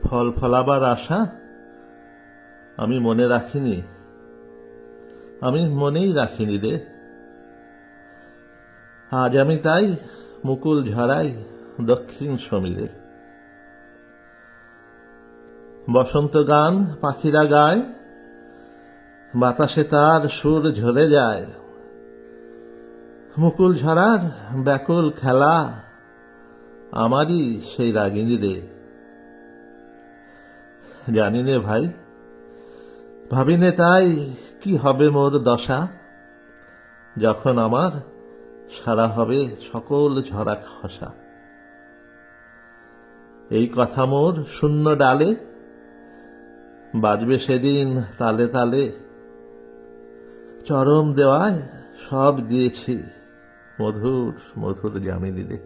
ফল ফলাবার আশা আমি মনে রাখিনি, আমি মনেই রাখিনি রে। আজ আমি তাই মুকুল ঝরাই দক্ষিণ সমীরে। বসন্ত গান পাখিরা গায়, বাতাসে তার সুর ঝরে যায়। মুকুল ঝরার ব্যাকুল খেলা আমারই সেই রাগিনী রে। জানি নে ভাই, ভাবিনে তাই কি হবে মোর দশা, যখন আমার সারা হবে সকল ঝরা খসা। এই কথা মোর শূন্য ডালে বাজবে সেদিন তালে তালে। চরম দেওয়ায় সব দিয়েছি মধুর মধুর যামিনী রে।